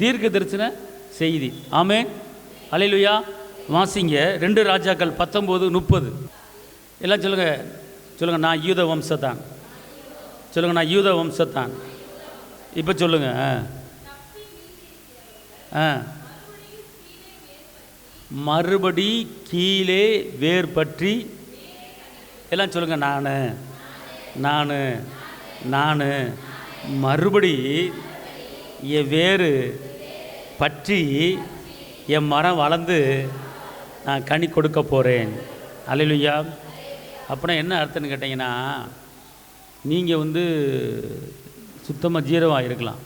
தீர்க்க தரிசன செய்தி. ஆமென், அல்லேலூயா. வாசிங்க 2 ராஜாக்கள் 19:30. எல்லாம் சொல்லுங்க, நான் யூத வம்சத்தான். சொல்லுங்க, நான் யூத வம்சத்தான். இப்போ சொல்லுங்க. மறுபடி கீழே வேர் பற்றி. எல்லாம் சொல்லுங்க, நான் மறுபடி என் வேறு பற்றி என் மரம் வளர்ந்து நான் கனி கொடுக்க போகிறேன். அல்லேலூயா. அப்படின்னா என்ன அர்த்தம்னு கேட்டிங்கன்னா, நீங்கள் சுத்தமாக ஜீரோவாக இருக்கலாம்.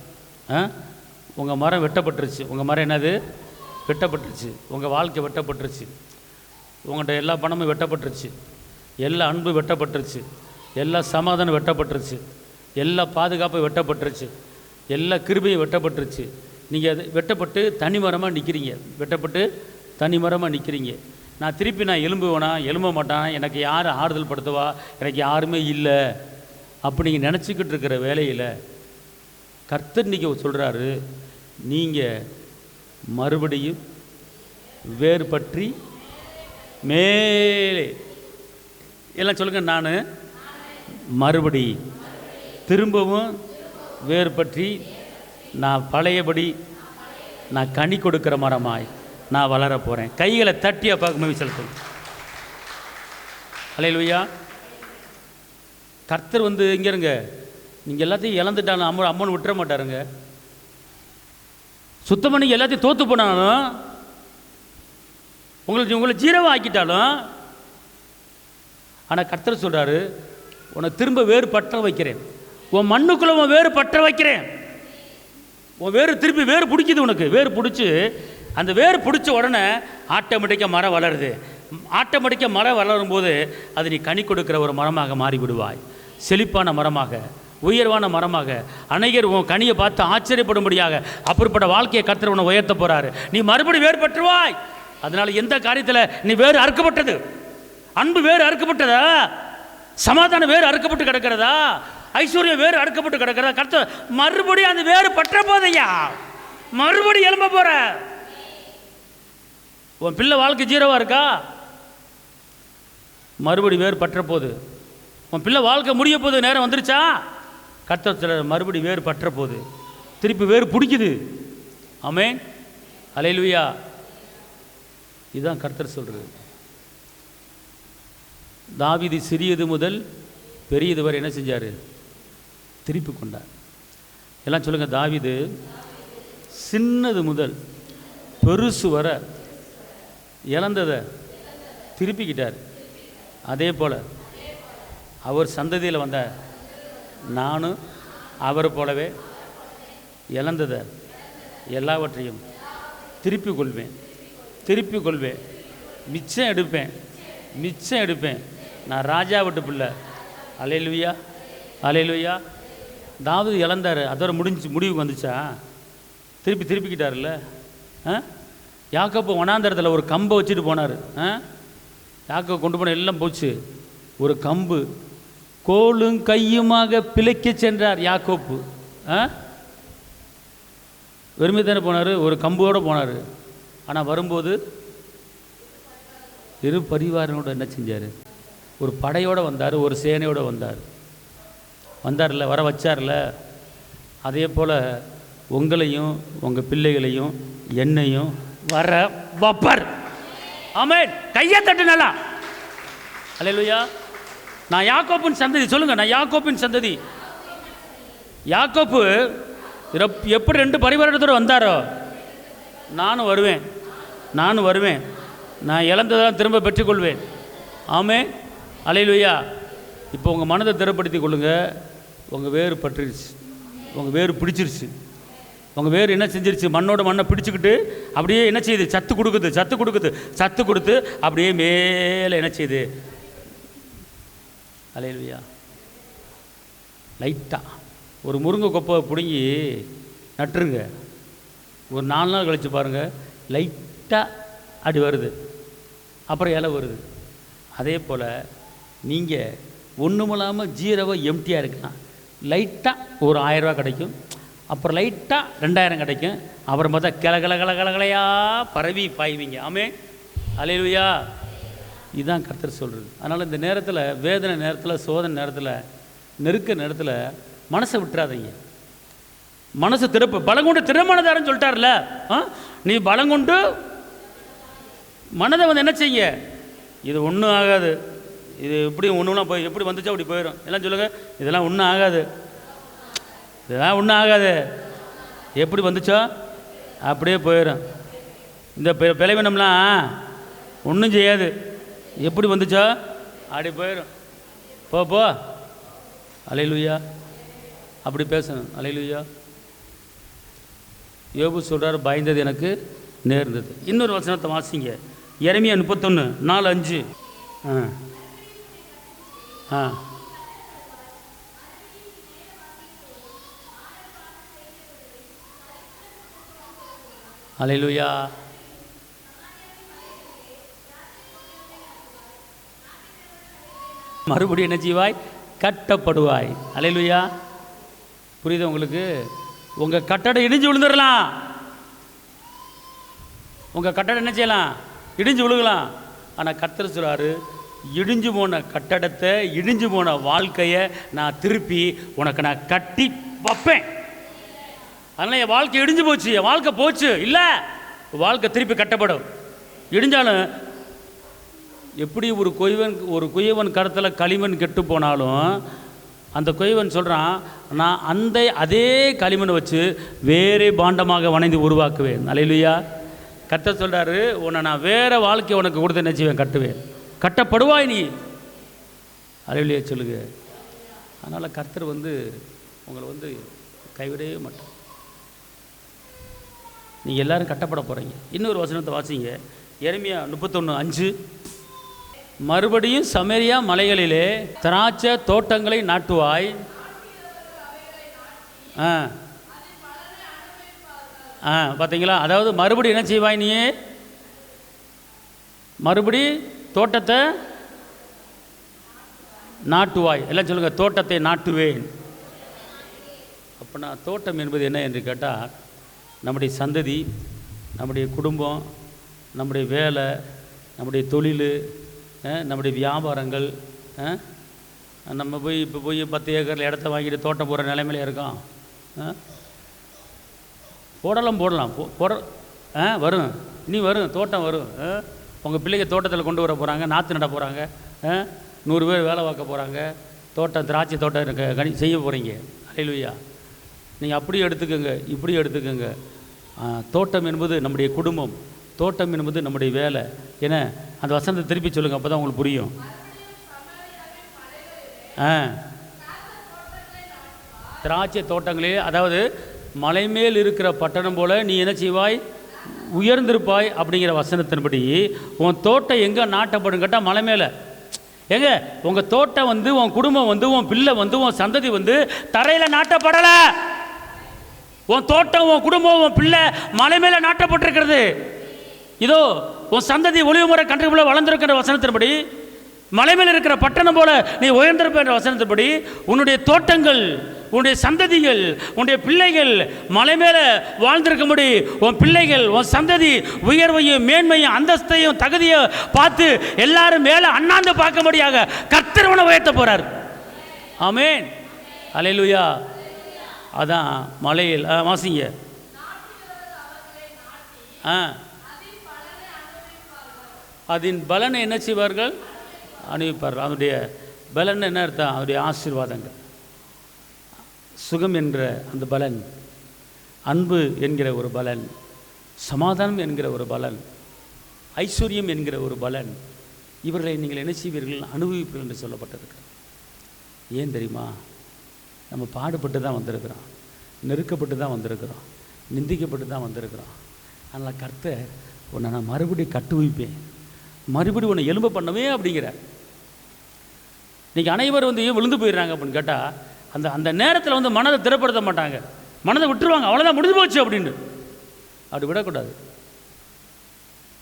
உங்கள் மரம் வெட்டப்பட்டுருச்சு. உங்கள் மரம் என்னது? வெட்டப்பட்டுருச்சு. உங்கள் வாழ்க்கை வெட்டப்பட்டுருச்சு. உங்கள்கிட்ட எல்லா பணமும் வெட்டப்பட்டுருச்சு. எல்லா அன்பு வெட்டப்பட்டுருச்சு. எல்லா சமாதானம் வெட்டப்பட்டுருச்சு. எல்லா பாதுகாப்பும் வெட்டப்பட்டுருச்சு. எல்லா கிருபையும் வெட்டப்பட்டுருச்சு. நீங்கள் அது வெட்டப்பட்டு தனி மரமாக நிற்கிறீங்க. வெட்டப்பட்டு தனி மரமாக நிற்கிறீங்க. நான் திருப்பி எலும்புவேனா? எழும்ப மாட்டான். எனக்கு யார் ஆறுதல் படுத்துவா? எனக்கு யாருமே இல்லை அப்படி நீங்கள் நினச்சிக்கிட்டு இருக்கிற வேலையில் கர்த்தர் இன்றைக்கி சொல்கிறாரு, நீங்கள் மறுபடியும் வேறு பற்றி மேலே. எல்லாம் சொல்லுங்க, நான் மறுபடி திரும்பவும் வேறு பற்றி நான் பழையபடி நான் கனி கொடுக்குற மரமாய் நான் வளர போகிறேன். கைகளை தட்டியா பார்க்க செலுத்தும். அல்லேலூயா. கர்த்தர் இங்கே இருங்க. நீங்கள் எல்லாத்தையும் இழந்துட்டாலும் அம்மன் விட்டுற மாட்டாருங்க. சுத்தம் பண்ணி எல்லாத்தையும் தோற்று போனாலும் உங்களை ஜீரோவாக ஆக்கிட்டாலும், ஆனால் கர்த்தர் சொல்கிறாரு, உன்னை திரும்ப வேறு பற்ற வைக்கிறேன். உன் மண்ணுக்குள்ளே உன் வேறு பற்ற வைக்கிறேன். உன் வேறு திருப்பி வேறு பிடிக்குது. உனக்கு வேறு பிடிச்சி, அந்த வேறு பிடிச்ச உடனே ஆட்டோமேட்டிக்காக மரம் வளருது. ஆட்டோமேட்டிக்காக மரம் வளரும்போது அது நீ கனி கொடுக்குற ஒரு மரமாக மாறிவிடுவாய். செழிப்பான மரமாக, உயர்வான மரமாக, அநேகர் உன் கனியை பார்த்து ஆச்சரியப்படும்படியாக அப்படிப்பட்ட வாழ்க்கையை கர்த்தர் உன்னை உயர்த்த போகிறாரு. நீ மறுபடி வேறு பற்றுவாய். அதனால் எந்த காரியத்தில் நீ வேறு அறுக்கப்பட்டது? அன்பு வேறு அறுக்கப்பட்டதா? சமாதானம் வேறு அறுக்கப்பட்டு கிடக்கிறதா? ஐஸ்வர்யம் வேறு அறுக்கப்பட்டு கிடக்கிறதா? கர்த்தர் மறுபடியும் அந்த வேறு பற்ற போதையா, மறுபடி எழும்ப போற. உன் பிள்ளை வாழ்க்கை ஜீரோவாக இருக்கா? மறுபடி வேறு பற்ற போகுது. உன் பிள்ளை வாழ்க்கை முடிய போது, நேரம் வந்துருச்சா? கர்த்தர் மறுபடி வேறு பற்ற போகுது. திருப்பி வேறு பிடிக்குது. ஆமென், அல்லேலூயா. இதுதான் கர்த்தர் சொல்கிறது. தாவீது சிறியது முதல் பெரியது வரை என்ன செஞ்சார்? திருப்பி கொண்டார். எல்லாம் சொல்லுங்கள், தாவீது சின்னது முதல் பெருசு வர இழந்ததை திருப்பிக்கிட்டார். அதே போல் அவர் சந்ததியில் வந்த நானும் அவரை போலவே இழந்ததை எல்லாவற்றையும் திருப்பி கொள்வேன். மிச்சம் எடுப்பேன். நான் ராஜா விட்டு பிள்ளை. அல்லேலூயா. தாவீது இழந்தார். அதோட முடிவுக்கு வந்துச்சா? திருப்பிக்கிட்டார்ல. யாக்கோபு வனாந்தரத்தில் ஒரு கம்பை வச்சுட்டு போனார். யாக்கோபு கொண்டு போன எல்லாம் போச்சு. ஒரு கம்பு கோலும் கையுமாக பிழைக்க சென்றார் யாக்கோப்பு. வெறுமை தானே போனார், ஒரு கம்போடு போனார். ஆனால் வரும்போது இரு பரிவாரனோட என்ன செஞ்சார்? ஒரு படையோடு வந்தார், ஒரு சேனையோடு வந்தார்ல, வர வச்சார்ல. அதே போல் உங்களையும் உங்கள் பிள்ளைகளையும் என்னையும் வர வப்பர். ஆமென், கையை தட்டு நல்லா. அல்லேலூயா. நான் யாக்கோப்பின் சந்ததி. சொல்லுங்க, நான் யாக்கோப்பின் சந்ததி. யாக்கோப்பு எப்படி 2 பரிவாரத்தோடு வந்தாரோ, நானும் வருவேன். நான் இழந்ததெல்லாம் திரும்ப பெற்றுக்கொள்வேன். ஆமென், அல்லேலூயா. இப்போ உங்கள் மனதை திறப்படுத்தி கொள்ளுங்க. உங்கள் வேறு பற்றிருச்சு, உங்கள் வேறு பிடிச்சிருச்சு. உங்கள் வேறு என்ன செஞ்சிருச்சு? மண்ணை பிடிச்சிக்கிட்டு அப்படியே என்ன செய்யுது? சத்து கொடுத்து அப்படியே மேலே என்ன செய்யுது? அல்லேலூயா. லைட்டாக ஒரு முருங்கை கொப்பை பிடுங்கி நட்டுருங்க. ஒரு 4 நாள் கழித்து பாருங்கள், லைட்டாக அப்படி வருது, அப்புறம் இலை வருது. அதே போல் நீங்கள் ஒன்றுமில்லாமல் ஜீரோவை எம்டியாக இருக்கலாம். லைட்டாக ஒரு 1000 ரூபா கிடைக்கும். அப்புறம் லைட்டாக 2000 கிடைக்கும். அப்புறம் பார்த்தா கிளகலையாக பரவி பாய்வீங்க. ஆமே, அல்லேலூயா. இதுதான் கர்த்தர் சொல்கிறது. அதனால் இந்த நேரத்தில், வேதனை நேரத்தில், சோதனை நேரத்தில், நெருக்க நேரத்தில் மனசை விட்டுறாதீங்க. மனசு திறப்பு. பலங்கொண்டு திறமனதாரன்னு சொல்லிட்டார்ல, நீ பலங்கொண்டு மனதை என்ன செய்ய, இது ஒன்றும் ஆகாது, இது எப்படி ஒன்றுலாம் போய் எப்படி வந்துச்சோ அப்படி போயிடும். எல்லாம் சொல்லுங்கள், இதெல்லாம் ஒன்றும் ஆகாது, இதெல்லாம் ஒன்றும் ஆகாது, எப்படி வந்துச்சோ அப்படியே போயிடும். இந்த பலவீனம்லாம் ஒன்றும் செய்யாது, எப்படி வந்துச்சோ அப்படி போயிடும். போ அல்லேலூயா. அப்படி பேசணும். அல்லேலூயா. யோபு சொல்கிறார், பயந்தது எனக்கு நேர்ந்தது. இன்னொரு வசனத்தை வாசிங்க, எரேமியா 31:4-5. அல்லேலூயா. மறுபடியும் என்ன செய்வாய், கட்டப்படுவாய். அல்லேலூயா. புரியுது உங்களுக்கு? உங்கள் கட்டடம் இடிஞ்சு விழுந்துடலாம், உங்கள் கட்டடம் என்ன செய்யலாம், இடிஞ்சு விழுகலாம். ஆனால் கர்த்தர் சொல்றாரு, இடிஞ்சு போன கட்டடத்தை, இடிஞ்சு போன வாழ்க்கையை நான் திருப்பி உனக்கு நான் கட்டி வைப்பேன். அதனால் என் வாழ்க்கை இடிஞ்சு போச்சு, என் வாழ்க்கை போச்சு இல்லை, வாழ்க்கை திருப்பி கட்டப்படும். இடிஞ்சாலும் எப்படி ஒரு குயவன் கருத்தில் களிமண் கெட்டு போனாலும் அந்த குயவன் சொல்கிறான், நான் அதே களிமண்ணை வச்சு வேறே பாண்டமாக வணைந்து உருவாக்குவேன். அல்லேலூயா. கர்த்தர் சொல்கிறாரு, உன்னை நான் வேறு வாழ்க்கையை உனக்கு கொடுத்து என்ன செய்வேன், கட்டுவேன், கட்டப்படுவாய் நீ. அல்லேலூயா சொல்லுங்க. அதனால் கர்த்தர் உங்களை கைவிடவே மாட்டார். நீங்கள் எல்லோரும் கட்டப்பட போகிறீங்க. இன்னொரு வசனத்தை வாசிங்க, எரேமியா 31:5. மறுபடியும் சமேரியா மலைகளிலே திராட்சை தோட்டங்களை நாட்டுவாய். பார்த்தீங்களா? அதாவது மறுபடியும் என்ன செய்வாய், நீ மறுபடி தோட்டத்தை நாட்டுவாய். எல்லாம் சொல்லுங்கள், தோட்டத்தை நாட்டுவேன். அப்போ நான் தோட்டம் என்பது என்ன என்று கேட்டால், நம்முடைய சந்ததி, நம்முடைய குடும்பம், நம்முடைய வேலை, நம்முடைய தொழில், நம்முடைய வியாபாரங்கள். நம்ம இப்போ போய் 10 ஏக்கரில் இடத்த வாங்கிட்டு தோட்டம் போடுற நிலைமையில இருக்கோம். போடலாம் வரும், இனி வரும், தோட்டம் வரும். உங்கள் பிள்ளைங்க தோட்டத்தில் கொண்டு வர போகிறாங்க, நாற்று நட போகிறாங்க, 100 பேர் வேலை பார்க்க போகிறாங்க, தோட்டம் திராட்சை தோட்டம் செய்ய போகிறீங்க. அல்லேலூயா. நீங்கள் அப்படி எடுத்துக்கோங்க, இப்படி எடுத்துக்கோங்க. தோட்டம் என்பது நம்முடைய குடும்பம், தோட்டம் என்பது நம்முடைய வேலை. ஏன்னா அந்த வசனத்தை திருப்பி சொல்லுங்கள், அப்போ தான் உங்களுக்கு புரியும். திராட்சை தோட்டங்களே, அதாவது மலை மேல் இருக்கிற பட்டணம் போல் நீ என்ன செய்வாய், உயர்ந்திருப்பாய். அப்படிங்கிற வசனத்தின்படி உன் தோட்டம் எங்கே நாட்டப்படும் கேட்டால் மலை மேலே. எங்க உங்கள் தோட்டம் உன் குடும்பம் உன் பிள்ளை உன் சந்ததி தரையில் நாட்டப்படலை. உன் தோட்டம், உன் குடும்பம், உன் பிள்ளை மலை மேலே நாட்டப்பட்டிருக்கிறது. இதோ உன் சந்ததி ஒளிவு முறை கன்று போல வளர்ந்திருக்கிற வசனத்தின்படி, மலை மேல் இருக்கிற பட்டணம் போல நீ உயர்ந்திருப்ப என்ற வசனத்தின்படி, உன்னுடைய தோட்டங்கள், உன்னுடைய சந்ததிகள், உன்னுடைய பிள்ளைகள் மலை மேலே வாழ்ந்திருக்கும்படி உன் பிள்ளைகள், உன் சந்ததி உயர்வையும் மேன்மையும் அந்தஸ்தையும் தகுதியும் பார்த்து எல்லாரும் மேலே அண்ணாந்து பார்க்கும்படியாக கர்த்தர் உன்னை உயர்த்த போறார். ஆமென். அல்லேலூயா. அதான் மலையில் வாசிங்க. அதன் பலனை என்ன செய்வார்கள், அனுபவிப்பார்கள். அதனுடைய பலன் என்ன அர்த்தம், அதனுடைய ஆசீர்வாதங்கள். சுகம் என்ற அந்த பலன், அன்பு என்கிற ஒரு பலன், சமாதானம் என்கிற ஒரு பலன், ஐஸ்வர்யம் என்கிற ஒரு பலன், இவர்களை நீங்கள் என்ன செய்வீர்கள், அனுபவிப்பீர்கள் என்று சொல்லப்பட்டிருக்கிறது. ஏன் தெரியுமா, நம்ம பாடுபட்டு தான் வந்திருக்கிறோம், நெருக்கப்பட்டு தான் வந்திருக்கிறோம், நிந்திக்கப்பட்டு தான் வந்திருக்கிறோம். அதனால் கர்த்தர் உன்னை நான் மறுபடியும் கட்டுவிப்பேன், மறுபடியும் உன்னை எலும்ப பண்ணவே அப்படிங்கிறார். இன்றைக்கி அனைவரும் விழுந்து போயிடுறாங்க அப்படின்னு கேட்டால், அந்த நேரத்தில் மனதை திறப்படுத்த மாட்டாங்க, மனதை விட்டுருவாங்க, அவ்வளோதான் முடிஞ்சு போச்சு அப்படின்னு. அப்படி விடக்கூடாது,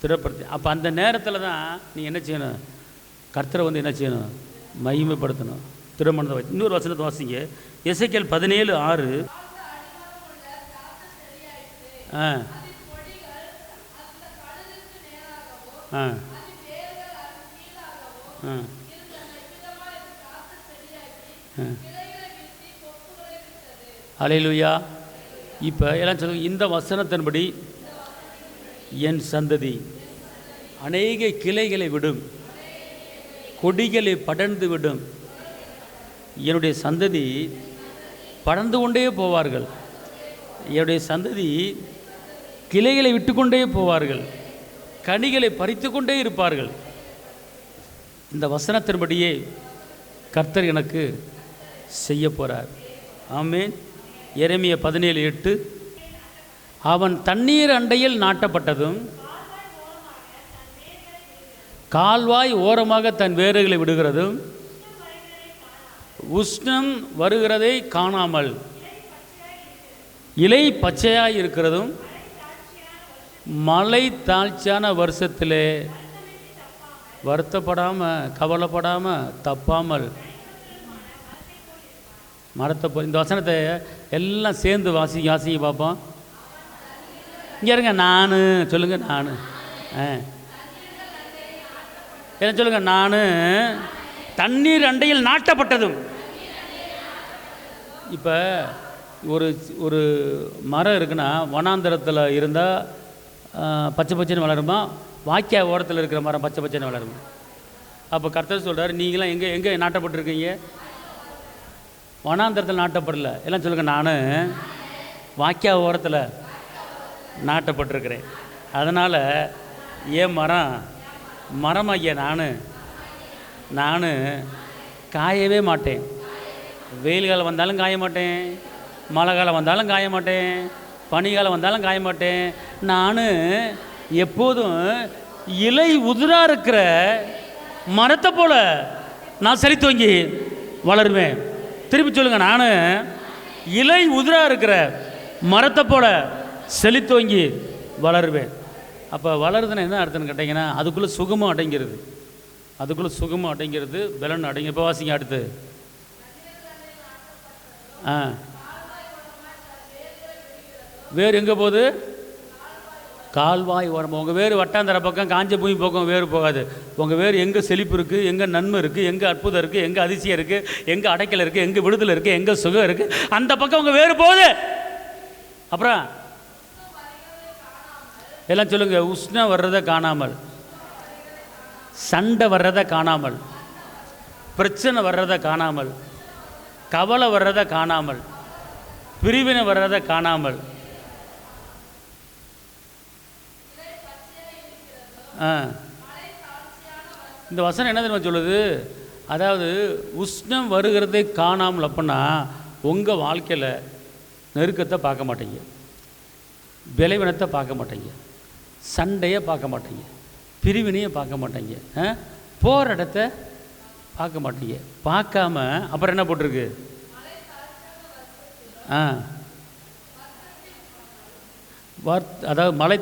திறப்படுத்தி. அப்போ அந்த நேரத்தில் தான் நீங்கள் என்ன செய்யணும், கர்த்தரை என்ன செய்யணும், மகிமைப்படுத்தணும், திருமணத்தை வச்சு. இன்னொரு வசனத்தை வாசிங்க, எசேக்கியேல் 17:6. ஆ ஆ ஆ அல்லேலூயா. இப்போ எல்லாம் சொல்லுங்க, இந்த வசனத்தின்படி என் சந்ததி அநேக கிளைகளை விடும், கொடிகளை படர்ந்து விடும். என்னுடைய சந்ததி படர்ந்து கொண்டே போவார்கள். என்னுடைய சந்ததி கிளைகளை விட்டுக்கொண்டே போவார்கள், கனிகளை பறித்து கொண்டே இருப்பார்கள். இந்த வசனத்தின்படியே கர்த்தர் எனக்கு செய்ய போகிறார். ஆமென். எரேமியா 17:8, அவன் தண்ணீர் அண்டையில் நாட்டப்பட்டதும் கால்வாய் ஓரமாக தன் வேர்களை விடுகிறதும் உஷ்ணம் வருகிறதை காணாமல் இலை பச்சையாய் இருக்கிறதும் மழை தாழ்ச்சியான வருஷத்திலே வருத்தப்படாமல் கவலைப்படாமல் தப்பாமல் மரத்தை போய். இந்த வசனத்தை எல்லாம் சேர்ந்து வாசிங்க பார்ப்போம். இங்கே இருங்க, நான் சொல்லுங்கள், நான் என்ன சொல்லுங்கள், நான் தண்ணீர் அண்டையில் நாட்டப்பட்டதும். இப்போ ஒரு மரம் இருக்குன்னா வனாந்தரத்தில் இருந்தால் பச்சை பச்சைன்னு வளருமா, வாய்க்கா ஓரத்தில் இருக்கிற மரம் பச்சை பச்சைன்னு வளருமா? அப்போ கர்த்தர் சொல்கிறார், நீங்களாம் எங்கே நாட்டப்பட்டிருக்கீங்க? வனாந்தரத்தில் நாட்டப்படல. எல்லாம் சொல்லுங்கள், நான் வாய்க்கா ஓரத்தில் நாட்டப்பட்டிருக்கிறேன். அதனால் ஏன் மரமாகிய நான் காயவே மாட்டேன். வெயில் காலம் வந்தாலும் காய மாட்டேன், மழை காலம் வந்தாலும் காய மாட்டேன், பனிகாலம் வந்தாலும் காய மாட்டேன். நான் எப்போதும் இலை உதிரா இருக்கிற மரத்தை போல நான் செழித்தோங்கி வளருவேன். திருப்பி சொல்லுங்க, நான் இலை உதிரா இருக்கிற மரத்தை போல செழித்தோங்கி வளருவேன். அப்போ வளருதுன்னா என்ன அர்த்தம்னு கேட்டிங்கன்னா, அதுக்குள்ளே சுகமும் அடங்கிறது, அதுக்குள்ளே சுகமும் அடங்கிறது, பலன் அடங்கி. இப்போ வாசிங்க அடுத்து. வேறு எங்கே போகுது? கால்வாய் ஓரம். உங்கள் வேறு வட்டாந்தர பக்கம் காஞ்ச பூமி பக்கம் வேறு போகாது. உங்கள் வேறு எங்கே செழிப்பு இருக்குது, எங்கே நன்மை இருக்குது, எங்கே அற்புதம் இருக்குது, எங்கே அதிசயம் இருக்குது, எங்கே அடைக்கல் இருக்குது, எங்கே விடுதலை இருக்குது, எங்கே சுகம் இருக்குது, அந்த பக்கம் உங்கள் வேறு போகுது. அப்புறம் எல்லாம் சொல்லுங்கள், உஷ்ணம் வர்றதை காணாமல், சண்டை வர்றதை காணாமல், பிரச்சனை வர்றதை காணாமல், கவலை வர்றதை காணாமல், பிரிவினை வர்றதை காணாமல், இந்த வசனம் என்ன தெரியுமா சொல்லுது? அதாவது உஷ்ணம் வருகிறதை காணாமல். அப்படின்னா உங்கள் வாழ்க்கையில் நெருக்கத்தை பார்க்க மாட்டீங்க, விளைவினத்தை பார்க்க மாட்டீங்க, சண்டையை பார்க்க மாட்டீங்க, பிரிவினையை பார்க்க மாட்டீங்க, போகிற இடத்த பார்க்க மாட்டீங்க. பார்க்காம அப்புறம் என்ன போட்டிருக்கு? அதாவது மலை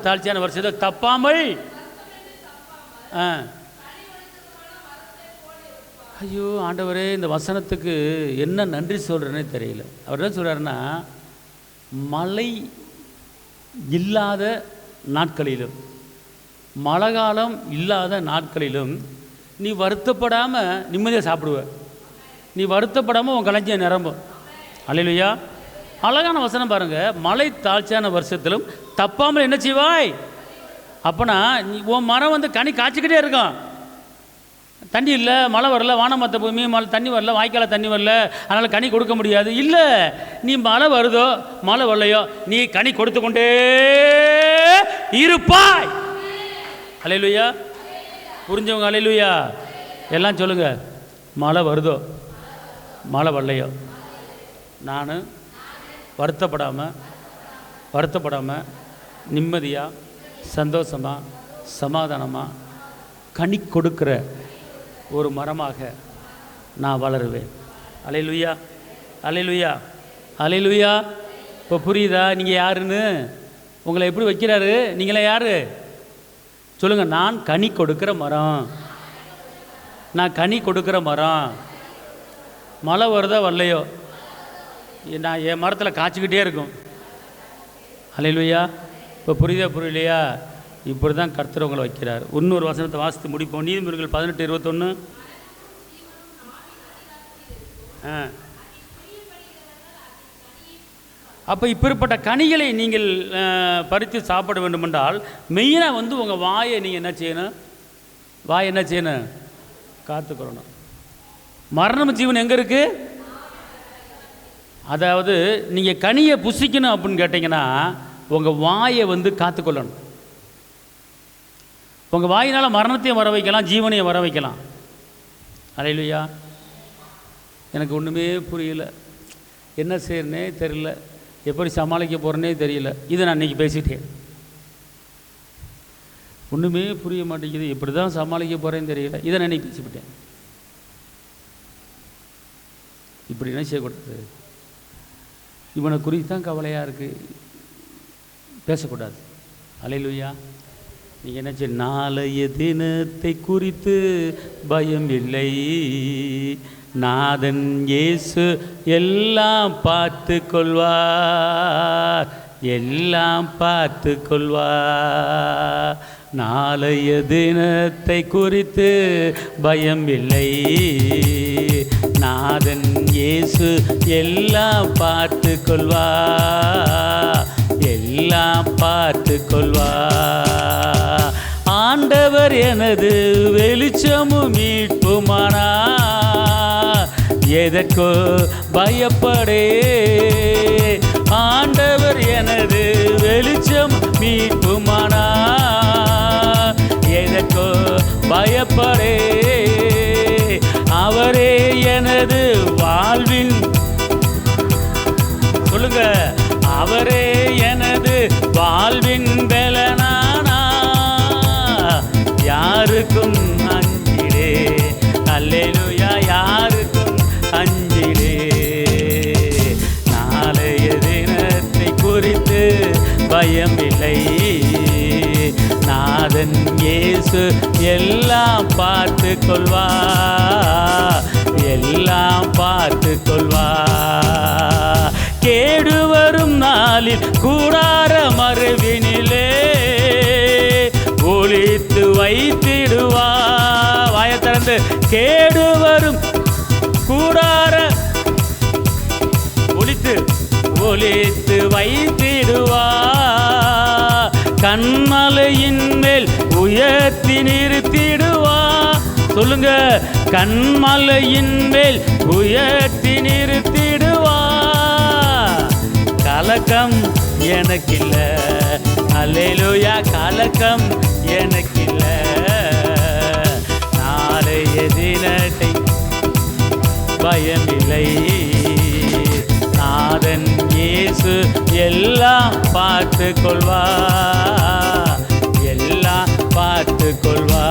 தாழ்ச்சியான வருஷத்தில் தப்பாமல். ஐயோ ஆண்டவரே, இந்த வசனத்துக்கு என்ன நன்றி சொல்கிறேன்னே தெரியல. அவர் என்ன சொல்கிறாருன்னா, மழை இல்லாத நாட்களிலும் மழை காலம் இல்லாத நாட்களிலும் நீ வருத்தப்படாமல் நிம்மதியாக சாப்பிடுவ, நீ வருத்தப்படாமல் உன் களஞ்சியம் நிரம்பும். அல்லேலூயா. அழகான வசனம் பாருங்கள். மழை தாழ்ச்சியான வருஷத்திலும் தப்பாமல் என்ன செய்வாய்? அப்போனா நீ உன் மரம் கனி காய்ச்சிக்கிட்டே இருக்கும். தண்ணி இல்லை, மழை வரல, வானம் மற்ற பூமி மழை தண்ணி வரல, வாய்க்கால தண்ணி வரல, அதனால் கனி கொடுக்க முடியாது. இல்லை, நீ மழை வருதோ மழை வரலையோ நீ கனி கொடுத்து கொண்டே இருப்பாய். அல்லேலூயா. புரிஞ்சவங்க அல்லேலூயா. எல்லாம் சொல்லுங்கள், மழை வருதோ மழை வரலையோ நான் வருத்தப்படாமல் நிம்மதியாக சந்தோஷமாக சமாதானமாக கனி கொடுக்கிற ஒரு மரமாக நான் வளருவேன். அல்லேலூயா, அல்லேலூயா, அல்லேலூயா. இப்போ புரியுதா நீங்கள் யாருன்னு? உங்களை எப்படி வைக்கிறாரு? நீங்களே யார் சொல்லுங்கள். நான் கனி கொடுக்குற மரம், நான் கனி கொடுக்குற மரம். மழை வருதோ வரலையோ நான் என் மரத்தில் காய்ச்சிக்கிட்டே இருக்கும். அல்லேலூயா. இப்போ புரியலையா? இப்படி தான் கர்த்தர் உங்களை வைக்கிறார். இன்னொரு வசனத்தை வாசித்து முடிப்போம். நீதிமொழிகள் 18:21. அப்போ இப்படிப்பட்ட கனிகளை நீங்கள் பறித்து சாப்பிட வேண்டுமென்றால் மெயினாக உங்கள் வாயை நீங்கள் என்ன செய்யணும்? வாயை என்ன செய்யணும்? காத்துக்கொள்ளணும். மரணம் ஜீவன் எங்கே இருக்குது? அதாவது நீங்கள் கனியை புசிக்கணும் அப்படின்னு கேட்டிங்கன்னா உங்கள் வாயை காத்துக்கொள்ளணும். உங்கள் வாயினால் மரணத்தையும் வர வைக்கலாம், ஜீவனையும் வர வைக்கலாம். அல்லேலூயா. எனக்கு ஒன்றுமே புரியல, என்ன செய்யறனே தெரியல, எப்படி சமாளிக்க போகிறேன்னே தெரியல. இதை நான் இன்றைக்கி பேசிட்டேன். ஒன்றுமே புரிய மாட்டேங்குது, எப்படி தான் சமாளிக்க போகிறேன்னு தெரியல. இதை நான் இன்றைக்கி பேசிவிட்டேன். இப்படி என்ன செய்யக்கூடாது? இவனை குறித்து தான் கவலையாக இருக்குது, பேசக்கூடாது. அல்லேலூயா. நீங்கள் என்ன செய்ய? நாளைய தினத்தை குறித்து பயம் இல்லை, நாதன் இயேசு எல்லாம் பார்த்து கொள்வார், எல்லாம் பார்த்து கொள்வார். நாளைய தினத்தை குறித்து பயம் இல்லை, நாதன் இயேசு எல்லாம் பார்த்து கொள்வார், எல்லாம் பார்த்து கொள்வார். ஆண்டவர் எனது வெளிச்சமும் மீட்புமானார், எதற்கோ பயப்படே. ஆண்டவர் எனது வெளிச்சம் மீட்புமானார், எதற்கோ பயப்படே. அவரே எனது வாழ்வின், சொல்லுங்க, அவரே எனது வாழ்வின் பலனானா, யாருக்கும் அஞ்சிடே. அல்லேலூயா. யாருக்கும் அஞ்சிடே. நாளைய தினத்தை குறித்து பயம் இல்லை, நாதன் இயேசு எல்லாம் பார்த்து கொள்வார், எல்லாம் பார்த்து கொள்வார். கேடு வரும் நாளில் கூடார மறைவினிலே ஒளித்து வைத்திடுவா. வாயை திறந்து, கேடு வரும் கூடார ஒளித்து வைத்திடுவா. கண்மலையின் மேல் உயர்த்தி நிறுத்திடுவா. சொல்லுங்க, கண்மலையின் மேல் உயர்த்தி நிறுத்திடுவா. கலக்கம் எனக்கில்ல, அல்லேலூயா, கலக்கம் எனக்கில்ல. நாளைய தினத்தை பயமில்லை, நாதன் இயேசு எல்லாம் பார்த்து கொள்வா, எல்லாம் பார்த்து கொள்வா.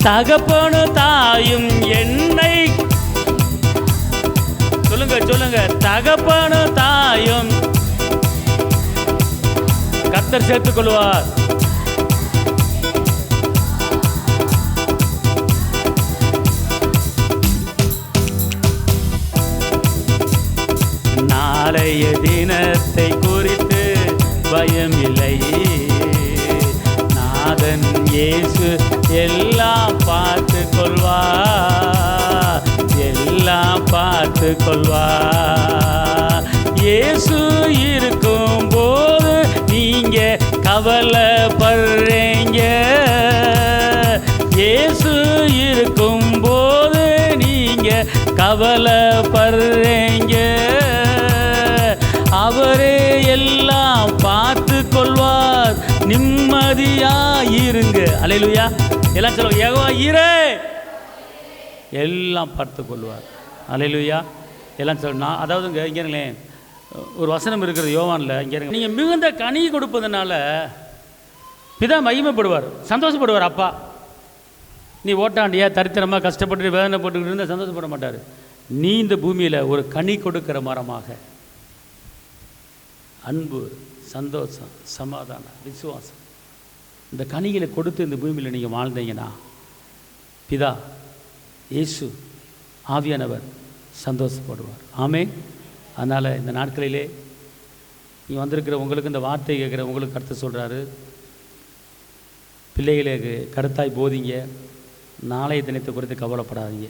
தகப்பனு தாயும் என்னை, சொல்லுங்க, தகப்பனு தாயும் கர்த்தர் சேர்த்துக் கொள்வார். நாளைய தினத்தை குறித்து பயம் இல்லை, நாதன் இயேசு எல்லாம் பார்த்து கொள்வா, எல்லாம் பார்த்து கொள்வா. இயேசு இருக்கும் போது நீங்க கவலைப்படுறீங்க, இயேசு இருக்கும் போது நீங்க கவலைப்படுறீங்க. அவரே எல்லாம் பார்த்து கொள்வார், நிம்மதியாயிருங்க. அல்லேலூயா. எல்லாம் சொல்லுங்க, யெகோவா ஈரே எல்லாம் பார்த்து கொள்வார். அல்லேலூயா. எல்லாம் சொல்லுங்க. அதாவதுங்க இங்கே ஒரு வசனம் இருக்கிறது யோவானில், இங்கே நீங்கள் மிகுந்த கனி கொடுப்பதனால பிதா மகிமைப்படுவார், சந்தோஷப்படுவார். அப்பா, நீ ஓட்டாண்டியா தரித்திரமாக கஷ்டப்பட்டு வேதனை போட்டுக்கிட்டு இருந்தால் சந்தோஷப்பட மாட்டார். நீ இந்த பூமியில் ஒரு கனி கொடுக்கிற மரமாக அன்பு, சந்தோஷம், சமாதானம், விசுவாசம், இந்த கனிகளை கொடுத்து இந்த பூமியில் நீங்கள் வாழ்ந்தீங்கன்னா பிதா, இயேசு, ஆவியானவர் சந்தோஷப்படுவார். ஆமென். அதனால் இந்த நாட்களிலே நீ வந்திருக்கிற உங்களுக்கு இந்த வார்த்தை கேட்குற உங்களுக்கு கருத்து சொல்கிறாரு. பிள்ளைகளுக்கு கருத்தாய் போதிங்க. நாளைய தினத்தை குறித்து கவலைப்படாதீங்க.